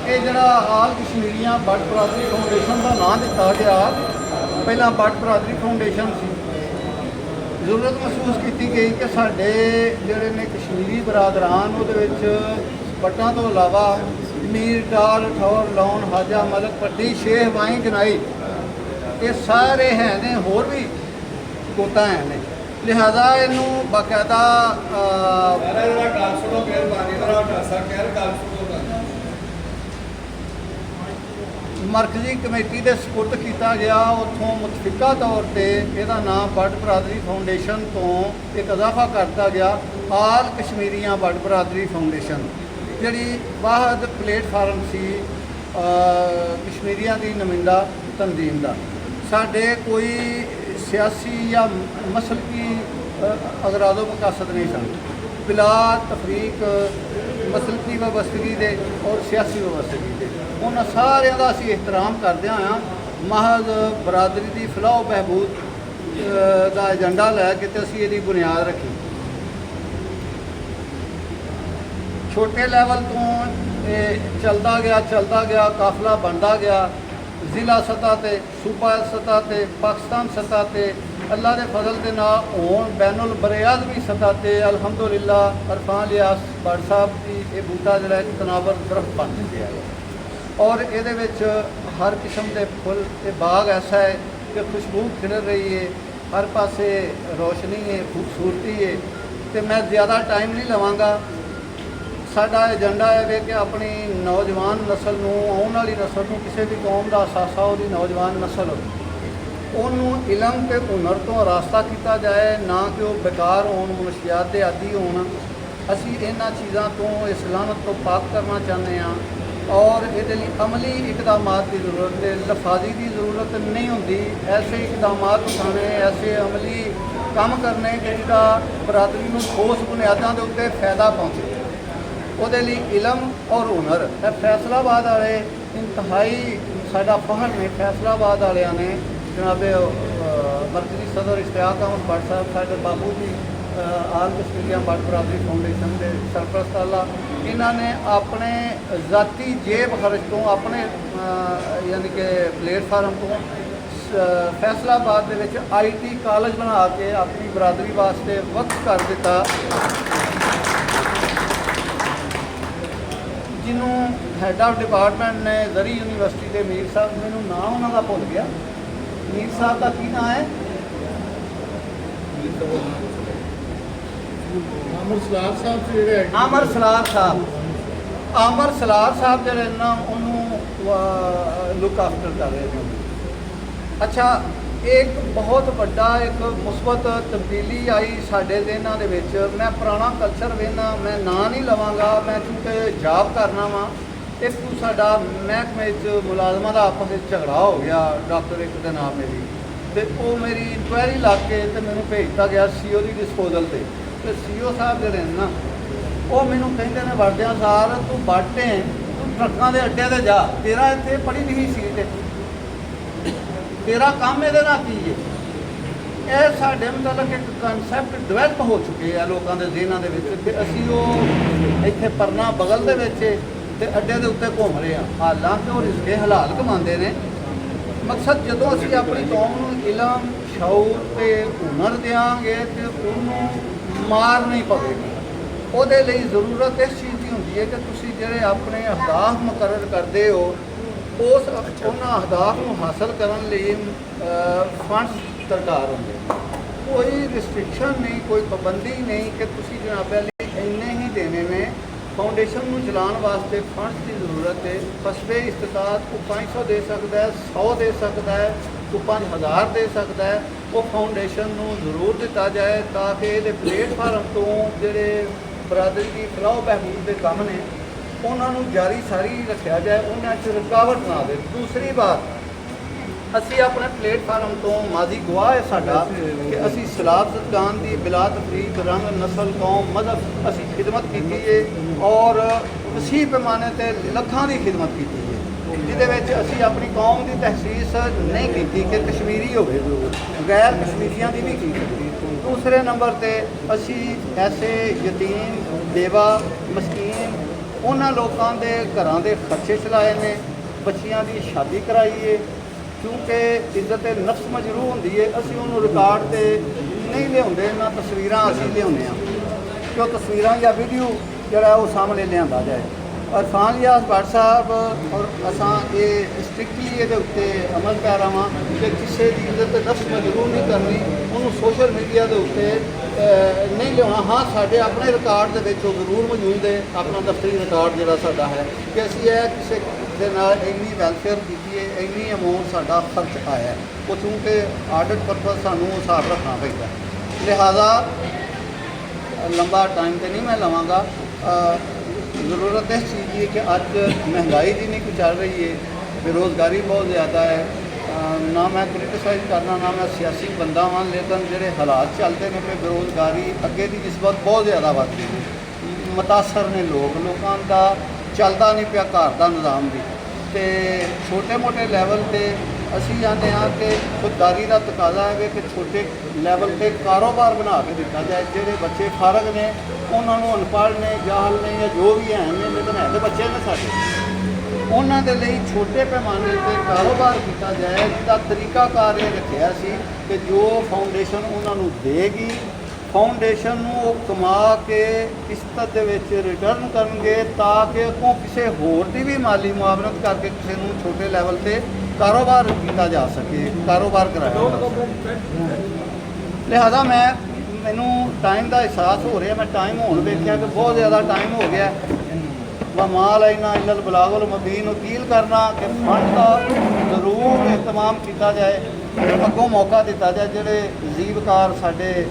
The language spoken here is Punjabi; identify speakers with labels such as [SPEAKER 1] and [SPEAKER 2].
[SPEAKER 1] ਇਹ ਜਿਹੜਾ ਆਲ ਕਸ਼ਮੀਰੀਆਂ ਬੱਟ ਬਰਾਦਰੀ ਫਾਊਂਡੇਸ਼ਨ ਦਾ ਨਾਂ ਦਿੱਤਾ ਗਿਆ, ਪਹਿਲਾਂ ਬੱਟ ਬਰਾਦਰੀ ਫਾਊਂਡੇਸ਼ਨ ਸੀ। ਜ਼ਰੂਰਤ ਮਹਿਸੂਸ ਕੀਤੀ ਗਈ ਕਿ ਸਾਡੇ ਜਿਹੜੇ ਨੇ ਕਸ਼ਮੀਰੀ ਬਰਾਦਰਾਨ ਉਹਦੇ ਵਿੱਚ ਬੱਟਾਂ ਤੋਂ ਇਲਾਵਾ ਮੀਰ ਡਾਰ ਠੌਰ ਲਾਉਣ ਹਾਜਾ ਮਲਕ ਪੱਟੀ ਸ਼ੇਖ ਵਾਈ ਜਨਾਈ ਇਹ ਸਾਰੇ ਹੈ ਨੇ, ਹੋਰ ਵੀ ਕੋਤਾ ਹੈ ਨੇ। ਲਿਹਾਜ਼ਾ ਇਹਨੂੰ ਬਾਕਾਇਦਾ ਮਰਕਜ਼ੀ ਕਮੇਟੀ ਦੇ ਸਪੁਰਦ ਕੀਤਾ ਗਿਆ। ਉੱਥੋਂ ਮੁਤਫਿਕਾ ਤੌਰ ਤੇ ਇਹਦਾ ਨਾਮ ਬੱਟ ਬਰਾਦਰੀ ਫਾਊਂਡੇਸ਼ਨ ਤੋਂ ਇੱਕ ਇਜ਼ਾਫਾ ਕਰਤਾ ਗਿਆ ਆਲ ਕਸ਼ਮੀਰੀਆਂ ਬੱਟ ਬਰਾਦਰੀ ਫਾਊਂਡੇਸ਼ਨ, ਜਿਹੜੀ ਵਾਹਦ ਪਲੇਟਫਾਰਮ ਸੀ ਕਸ਼ਮੀਰੀਆਂ ਦੀ ਨੁਮਾਇੰਦਾ ਤਨਜ਼ੀਮ ਦਾ। ਸਾਡੇ ਕੋਈ ਸਿਆਸੀ ਜਾਂ ਮਸਲਕੀ ਅਗਰਾਜ਼ੋ ਮਕਾਸਦ ਨਹੀਂ ਸਨ, ਬਿਲਾ ਤਫਰੀਕ ਮਸਲਕੀ ਵਬਸਤਗੀ ਦੇ ਔਰ ਸਿਆਸੀ ਵਬਸਤਗੀ ਦੇ। ਉਹਨਾਂ ਸਾਰਿਆਂ ਦਾ ਅਸੀਂ ਇਹਤਰਾਮ ਕਰਦੇ ਹਾਂ। ਮਹਜ਼ ਬਰਾਦਰੀ ਦੀ ਫਲਾਹ ਬਹਿਬੂਦ ਦਾ ਏਜੰਡਾ ਲੈ ਕੇ ਤੇ ਅਸੀਂ ਇਹਦੀ ਬੁਨਿਆਦ ਰੱਖੀ। ਛੋਟੇ ਲੈਵਲ ਤੋਂ ਇਹ ਚੱਲਦਾ ਗਿਆ ਕਾਫਲਾ ਬਣਦਾ ਗਿਆ। ਜ਼ਿਲ੍ਹਾ ਸਤ੍ਹਾ ਤੇ, ਸੂਬਾ ਸਤ੍ਹਾ ਤੇ, ਪਾਕਿਸਤਾਨ ਸਤ੍ਹਾ ਤੇ, ਅੱਲਾ ਦੇ ਫਜ਼ਲ ਦੇ ਨਾਲ ਹੋਣ ਬੈਨੁਲ ਬਰਆਜ਼ਮੀ ਸਤ੍ਹਾ ਤੇ ਅਲਹਮਦੁਲਿਲਾ ਅਰਫਾਨ ਲਿਆਸ ਭੱਟ ਸਾਹਿਬ ਦੀ ਇਹ ਬੂਟਾ ਜਿਹੜਾ ਇੱਕ ਤਨਾਵਰ ਦਰਖਤ ਬਣ ਚੁੱਕਿਆ ਹੈ। ਔਰ ਇਹਦੇ ਵਿੱਚ ਹਰ ਕਿਸਮ ਦੇ ਫੁੱਲ ਤੇ ਬਾਗ ਐਸਾ ਹੈ ਕਿ ਖੁਸ਼ਬੂ ਖਿਲ ਰਹੀ ਹੈ, ਹਰ ਪਾਸੇ ਰੋਸ਼ਨੀ ਹੈ, ਖੂਬਸੂਰਤੀ ਹੈ। ਤੇ ਮੈਂ ਜ਼ਿਆਦਾ ਟਾਈਮ ਨਹੀਂ ਲਵਾਂਗਾ। ਸਾਡਾ ਏਜੰਡਾ ਹੈ ਕਿ ਆਪਣੀ ਨੌਜਵਾਨ ਨਸਲ ਨੂੰ, ਆਉਣ ਵਾਲੀ ਨਸਲ ਨੂੰ, ਕਿਸੇ ਵੀ ਕੌਮ ਦਾ ਅਸਾਸਾ ਉਹਦੀ ਨੌਜਵਾਨ ਨਸਲ ਉਹਨੂੰ ਇਲਮ ਤੇ ਹੁਨਰ ਤੋਂ ਰਾਸਤਾ ਕੀਤਾ ਜਾਏ, ਨਾ ਕਿ ਉਹ ਬੇਕਾਰ ਹੋਣ, ਮੁਨਸ਼ਿਆਤ ਦੇ ਆਦੀ ਹੋਣ। ਅਸੀਂ ਇਹਨਾਂ ਚੀਜ਼ਾਂ ਤੋਂ, ਇਸ ਲਾਨਤ ਤੋਂ ਪਾਕ ਕਰਨਾ ਚਾਹੁੰਦੇ ਹਾਂ। ਔਰ ਇਹਦੇ ਲਈ ਅਮਲੀ ਇਕਦਾਮਾਤ ਦੀ ਜ਼ਰੂਰਤ ਹੈ, ਲਫਾਜ਼ੀ ਦੀ ਜ਼ਰੂਰਤ ਨਹੀਂ ਹੁੰਦੀ। ਐਸੇ ਇਕਦਾਮਾਤ ਉਠਾਉਣੇ, ਐਸੇ ਅਮਲੀ ਕੰਮ ਕਰਨੇ ਕਿ ਜਿਹਦਾ ਬਰਾਦਰੀ ਨੂੰ ਠੋਸ ਬੁਨਿਆਦਾਂ ਦੇ ਉੱਤੇ ਫਾਇਦਾ ਪਹੁੰਚੇ। ਉਹਦੇ ਲਈ ਇਲਮ ਔਰ ਹੁਨਰ। ਇਹ ਫੈਸਲਾਬਾਦ ਵਾਲੇ ਇੰਤਹਾਈ ਸਾਡਾ ਫਖਰ ਨੇ। ਫੈਸਲਾਬਾਦ ਵਾਲਿਆਂ ਨੇ ਜਨਾਬ ਮਰਕਜ਼ੀ ਸਦਰ ਇਸ਼ਤਿਆਕ ਅਹਿਮਦ ਭੱਟ ਸਾਹਿਬ, ਸਾਡੇ ਬਾਬੂ ਜੀ ਆਲ ਕਸ਼ਮੀਰੀਆਂ ਬੱਟ ਬਰਾਦਰੀ ਫਾਊਂਡੇਸ਼ਨ ਦੇ ਸਰਪ੍ਰਸਤ ਆਲਾ, ਇਹਨਾਂ ਨੇ ਆਪਣੇ ਜ਼ਾਤੀ ਜੇਬ ਖਰਚ ਤੋਂ, ਆਪਣੇ ਯਾਨੀ ਕਿ ਪਲੇਟਫਾਰਮ ਤੋਂ ਫੈਸਲਾਬਾਦ ਦੇ ਵਿੱਚ IT ਕਾਲਜ ਬਣਾ ਕੇ ਆਪਣੀ ਬਰਾਦਰੀ ਵਾਸਤੇ ਵਕਫ ਕਰ ਦਿੱਤਾ, ਜਿਹਨੂੰ ਹੈਡ ਆਫ ਡਿਪਾਰਟਮੈਂਟ ਨੇ ਜ਼ਰੀ ਯੂਨੀਵਰਸਿਟੀ ਦੇ ਮੀਰ ਸਾਹਿਬ, ਮੈਨੂੰ ਨਾਮ ਉਹਨਾਂ ਦਾ ਭੁੱਲ ਗਿਆ, ਮੀਰ ਸਾਹਿਬ ਦਾ ਕੀ ਨਾਮ ਹੈ?
[SPEAKER 2] ਆਮਰ ਸਲਾਰ ਸਾਹਿਬ ਜਿਹੜੇ
[SPEAKER 1] ਆਮਰ ਸਲਾਰ ਸਾਹਿਬ। ਆਮਰ ਸਲਾਰ ਸਾਹਿਬ ਜਿਹੜੇ ਨਾ ਉਹਨੂੰ ਲੁੱਕ ਆਫਟਰ ਕਰ ਰਹੇ ਨੇ। ਅੱਛਾ, ਇੱਕ ਬਹੁਤ ਵੱਡਾ ਇੱਕ ਮੁਸਬਤ ਤਬਦੀਲੀ ਆਈ ਸਾਡੇ ਦਿਨਾਂ ਦੇ ਵਿੱਚ। ਮੈਂ ਪੁਰਾਣਾ ਕਲਚਰ ਵੇਖਣਾ, ਮੈਂ ਨਾਂ ਨਹੀਂ ਲਵਾਂਗਾ, ਮੈਂ ਕਿਉਂਕਿ ਜਾਬ ਕਰਨਾ ਵਾ। ਇੱਕ ਸਾਡਾ ਮਹਿਕਮੇ 'ਚ ਮੁਲਾਜ਼ਮਾਂ ਦਾ ਆਪਸ ਵਿੱਚ ਝਗੜਾ ਹੋ ਗਿਆ ਡਾਕਟਰ ਇੱਕ ਦੇ ਨਾਮ ਮੇਰੀ, ਅਤੇ ਉਹ ਮੇਰੀ ਇਨਕੁਆਇਰੀ ਲੱਗ ਕੇ ਤੇ ਮੈਨੂੰ ਭੇਜਤਾ ਗਿਆ CO ਦੀ ਡਿਸਪੋਜ਼ਲ 'ਤੇ। ਅਤੇ CO ਸਾਹਿਬ ਜਿਹੜੇ ਨੇ ਨਾ, ਉਹ ਮੈਨੂੰ ਕਹਿੰਦੇ ਨੇ ਵੜਦਿਆਂ ਸਾਰ, ਤੂੰ ਬਾਟੇ, ਤੂੰ ਟਰੱਕਾਂ ਦੇ ਅੱਡੇ 'ਤੇ ਜਾ, ਤੇਰਾ ਇੱਥੇ ਪੜ੍ਹੀ ਲਿਖੀ ਸੀਟ ਹੈ, ਤੇਰਾ ਕੰਮ ਇਹਦੇ ਨਾਲ ਕੀ ਹੈ? ਇਹ ਸਾਡੇ ਮੁਤਲਕ ਇੱਕ ਕਨਸੈਪਟ ਡਿਵੈਲਪ ਹੋ ਚੁੱਕੇ ਆ ਲੋਕਾਂ ਦੇ ਜ਼ਿਹਨਾਂ ਦੇ ਵਿੱਚ, ਕਿ ਅਸੀਂ ਉਹ ਇੱਥੇ ਪਰਨਾ ਬਗਲ ਦੇ ਵਿੱਚ ਤੇ ਅੱਡੇ ਦੇ ਉੱਤੇ ਘੁੰਮ ਰਹੇ ਹਾਂ। ਹਾਲਾਂਕਿ ਉਹ ਰਿਜ਼ਕੇ ਹਲਾਲ ਕਮਾਉਂਦੇ ਨੇ। ਮਕਸਦ ਜਦੋਂ ਅਸੀਂ ਆਪਣੀ ਕੌਮ ਨੂੰ ਇਲਮ, ਸ਼ਊਰ ਤੇ ਹੁਨਰ ਦਿਆਂਗੇ ਤੇ ਉਹਨੂੰ ਮਾਰ ਨਹੀਂ ਪਵੇਗੀ। ਉਹਦੇ ਲਈ ਜ਼ਰੂਰਤ ਇਸ ਚੀਜ਼ ਦੀ ਹੁੰਦੀ ਹੈ ਕਿ ਤੁਸੀਂ ਜਿਹੜੇ ਆਪਣੇ ਅਹਦਾਫ ਮੁਕਰਰ ਕਰਦੇ ਹੋ, ਉਹਨਾਂ ਅਹਦਾਫ ਨੂੰ ਹਾਸਲ ਕਰਨ ਲਈ ਫੰਡਸ ਦਰਕਾਰ ਹੁੰਦੇ। ਕੋਈ ਰਿਸਟ੍ਰਿਕਸ਼ਨ ਨਹੀਂ, ਕੋਈ ਪਾਬੰਦੀ ਨਹੀਂ ਕਿ ਤੁਸੀਂ ਜਨਾਬ ਲਈ ਇੰਨੇ ਹੀ ਦੇਣੇ ਨੇ। ਫਾਊਂਡੇਸ਼ਨ ਨੂੰ ਚਲਾਉਣ ਵਾਸਤੇ ਫੰਡਸ ਦੀ ਜ਼ਰੂਰਤ ਹੈ। ਫਸਵੇ ਇਸਤਤਾਤ ਕੋ 500 ਦੇ ਸਕਦਾ ਹੈ, 100 ਦੇ ਸਕਦਾ ਹੈ, ਕੋ 5000 ਦੇ ਸਕਦਾ ਹੈ। ਉਹ ਫਾਊਂਡੇਸ਼ਨ ਨੂੰ ਜ਼ਰੂਰ ਦਿੱਤਾ ਜਾਏ ਤਾਂ ਕਿ ਇਹਦੇ ਪਲੇਟਫਾਰਮ ਤੋਂ ਜਿਹੜੇ ਬਰਾਦਰੀ ਦੀ ਫਲਾਹ ਬਹਿਬੂਦ ਦੇ ਕੰਮ ਨੇ ਉਹਨਾਂ ਨੂੰ ਜਾਰੀ ਸਾਰੀ ਰੱਖਿਆ ਜਾਏ, ਉਹਨਾਂ 'ਚ ਰੁਕਾਵਟ ਨਾ ਆਵੇ। ਦੂਸਰੀ ਬਾਤ, ਅਸੀਂ ਆਪਣੇ ਪਲੇਟਫਾਰਮ ਤੋਂ ਮਾਜ਼ੀ ਗਵਾਹ ਹੈ ਸਾਡਾ ਕਿ ਅਸੀਂ ਸਲਾਬ ਸਦਕਾਨ ਦੀ ਬਿਲਾ ਤਫਰੀਕ ਰੰਗ, ਨਸਲ, ਕੌਮ, ਮਜ਼ਹਬ ਅਸੀਂ ਖਿਦਮਤ ਕੀਤੀ ਹੈ ਔਰ ਵਸੀਹ ਪੈਮਾਨੇ 'ਤੇ ਲੱਖਾਂ ਦੀ ਖਿਦਮਤ ਕੀਤੀ ਹੈ, ਜਿਹਦੇ ਵਿੱਚ ਅਸੀਂ ਆਪਣੀ ਕੌਮ ਦੀ ਤਹਿਸੀਸ ਨਹੀਂ ਕੀਤੀ ਕਿ ਕਸ਼ਮੀਰੀ ਹੋਵੇ, ਗੈਰ ਕਸ਼ਮੀਰੀਆਂ ਦੀ ਵੀ ਕੀਤੀ। ਦੂਸਰੇ ਨੰਬਰ 'ਤੇ ਅਸੀਂ ਐਸੇ ਯਤੀਮ, ਬੇਵਾ, ਮਸਕੀਨ ਉਹਨਾਂ ਲੋਕਾਂ ਦੇ ਘਰਾਂ ਦੇ ਖਰਚੇ ਚਲਾਏ ਨੇ, ਬੱਚੀਆਂ ਦੀ ਸ਼ਾਦੀ ਕਰਾਈ ਏ। ਕਿਉਂਕਿ ਇੱਜ਼ਤ ਨਫਸ ਮਜਰੂ ਹੁੰਦੀ ਹੈ, ਅਸੀਂ ਉਹਨੂੰ ਰਿਕਾਰਡ ਤੇ ਨਹੀਂ ਲਿਆਉਂਦੇ, ਨਾ ਤਸਵੀਰਾਂ ਅਸੀਂ ਲਿਆਉਂਦੇ ਹਾਂ ਕਿ ਉਹ ਤਸਵੀਰਾਂ ਜਾਂ ਵੀਡੀਓ ਜਿਹੜਾ ਉਹ ਸਾਹਮਣੇ ਲਿਆਂਦਾ ਜਾਏ। ਇਰਫਾਨ ਰਿਆਜ਼ ਭੱਟ ਸਾਹਿਬ ਔਰ ਅਸਾਂ ਇਹ ਸਟ੍ਰਿਕਟਲੀ ਇਹਦੇ ਉੱਤੇ ਅਮਲ ਕਰ ਰਹਾਂ ਕਿ ਕਿਸੇ ਦੀ ਇੱਜ਼ਤ ਨਫਸ ਮਜਰੂ ਨਹੀਂ ਕਰਨੀ, ਉਹਨੂੰ ਸੋਸ਼ਲ ਮੀਡੀਆ ਦੇ ਉੱਤੇ ਨਹੀਂ ਲਿਆਉਣਾ। ਹਾਂ, ਸਾਡੇ ਆਪਣੇ ਰਿਕਾਰਡ ਦੇ ਵਿੱਚ ਉਹ ਜ਼ਰੂਰ ਮੌਜੂਦ ਹੈ, ਆਪਣਾ ਦਫ਼ਤਰੀ ਰਿਕਾਰਡ ਜਿਹੜਾ ਸਾਡਾ ਹੈ ਕਿ ਅਸੀਂ ਇਹ ਕਿਸੇ ਦੇ ਨਾਲ ਇੰਨੀ ਵੈਲਫੇਅਰ ਕੀਤੀ ਹੈ, ਇੰਨੀ ਅਮਾਊਂਟ ਸਾਡਾ ਖਰਚ ਆਇਆ ਹੈ, ਉਹ ਚੂੰਕਿ ਆਡਿਟ ਪਰਪਸ ਸਾਨੂੰ ਉਹ ਹਿਸਾਬ ਰੱਖਣਾ ਪੈਂਦਾ। ਲਿਹਾਜ਼ਾ ਲੰਬਾ ਟਾਈਮ ਤੇ ਨਹੀਂ ਮੈਂ ਲਵਾਂਗਾ। ਜ਼ਰੂਰਤ ਇਸ ਚੀਜ਼ ਦੀ ਹੈ ਕਿ ਅੱਜ ਮਹਿੰਗਾਈ ਜਿੰਨੀ ਕੁ ਚੱਲ ਰਹੀ ਹੈ, ਬੇਰੁਜ਼ਗਾਰੀ ਬਹੁਤ ਜ਼ਿਆਦਾ ਹੈ। ਨਾ ਮੈਂ ਕ੍ਰਿਟਿਸਾਈਜ਼ ਕਰਨਾ, ਨਾ ਮੈਂ ਸਿਆਸੀ ਬੰਦਾ ਹਾਂ, ਲੇਕਿਨ ਜਿਹੜੇ ਹਾਲਾਤ ਚੱਲਦੇ ਨੇ ਕਿ ਬੇਰੁਜ਼ਗਾਰੀ ਅੱਗੇ ਦੀ ਨਿਸਬਤ ਬਹੁਤ ਜ਼ਿਆਦਾ ਵੱਧ ਗਈ ਹੈ। ਮੁਤਾਸਰ ਨੇ ਲੋਕਾਂ ਦਾ ਚੱਲਦਾ ਨਹੀਂ ਪਿਆ ਘਰ ਦਾ ਨਿਜ਼ਾਮ ਵੀ। ਅਤੇ ਛੋਟੇ-ਮੋਟੇ ਲੈਵਲ 'ਤੇ ਅਸੀਂ ਚਾਹੁੰਦੇ ਹਾਂ ਕਿ ਖੁਦਦਾਰੀ ਦਾ ਤਕਾਜ਼ਾ ਹੈ ਕਿ ਛੋਟੇ ਲੈਵਲ 'ਤੇ ਕਾਰੋਬਾਰ ਬਣਾ ਕੇ ਦਿੱਤਾ ਜਾਏ। ਜਿਹੜੇ ਬੱਚੇ ਫਾਰਗ ਨੇ, ਉਹਨਾਂ ਨੂੰ ਅਨਪੜ੍ਹ ਨੇ, ਜਾਹਲ ਨੇ ਜਾਂ ਜੋ ਵੀ ਹੈ ਨੇ, ਲੇਕਿਨ ਹੈ ਤਾਂ ਬੱਚੇ ਨੇ ਸਾਡੇ, ਉਹਨਾਂ ਦੇ ਲਈ ਛੋਟੇ ਪੈਮਾਨੇ 'ਤੇ ਕਾਰੋਬਾਰ ਕੀਤਾ ਜਾਏ, ਜਿਹਦਾ ਤਰੀਕਾਕਾਰ ਇਹ ਰੱਖਿਆ ਸੀ ਕਿ ਜੋ ਫਾਊਂਡੇਸ਼ਨ ਉਹਨਾਂ ਨੂੰ ਦੇਗੀ, ਫਾਊਂਡੇਸ਼ਨ ਨੂੰ ਉਹ ਕਮਾ ਕੇ ਕਿਸ਼ਤ ਦੇ ਵਿੱਚ ਰਿਟਰਨ ਕਰਨਗੇ, ਤਾਂ ਕਿ ਅੱਗੋਂ ਕਿਸੇ ਹੋਰ ਦੀ ਵੀ ਮਾਲੀ ਮੁਆਵਨਤ ਕਰਕੇ ਕਿਸੇ ਨੂੰ ਛੋਟੇ ਲੈਵਲ 'ਤੇ ਕਾਰੋਬਾਰ ਕੀਤਾ ਜਾ ਸਕੇ, ਕਾਰੋਬਾਰ ਕਰਾਇਆ ਜਾ ਸਕੇ। ਲਿਹਾਜ਼ਾ ਮੈਨੂੰ ਟਾਈਮ ਦਾ ਅਹਿਸਾਸ ਹੋ ਰਿਹਾ, ਮੈਂ ਟਾਈਮ ਹੁਣ ਵੇਖਿਆ ਕਿ ਬਹੁਤ ਜ਼ਿਆਦਾ ਟਾਈਮ ਹੋ ਗਿਆ। ਮਾਲ ਇਨਾ ਇਲਲ ਬਲਾਗੁਲ ਮੁਬੀਨ ਅਪੀਲ ਕਰਨਾ ਕਿ ਫੰਡ ਦਾ ਜ਼ਰੂਰ ਇਹਤਮਾਮ ਕੀਤਾ ਜਾਏ, ਅੱਗੋਂ ਮੌਕਾ ਦਿੱਤਾ ਜਾਏ ਜਿਹੜੇ ਜ਼ੀਵਕਾਰ ਸਾਡੇ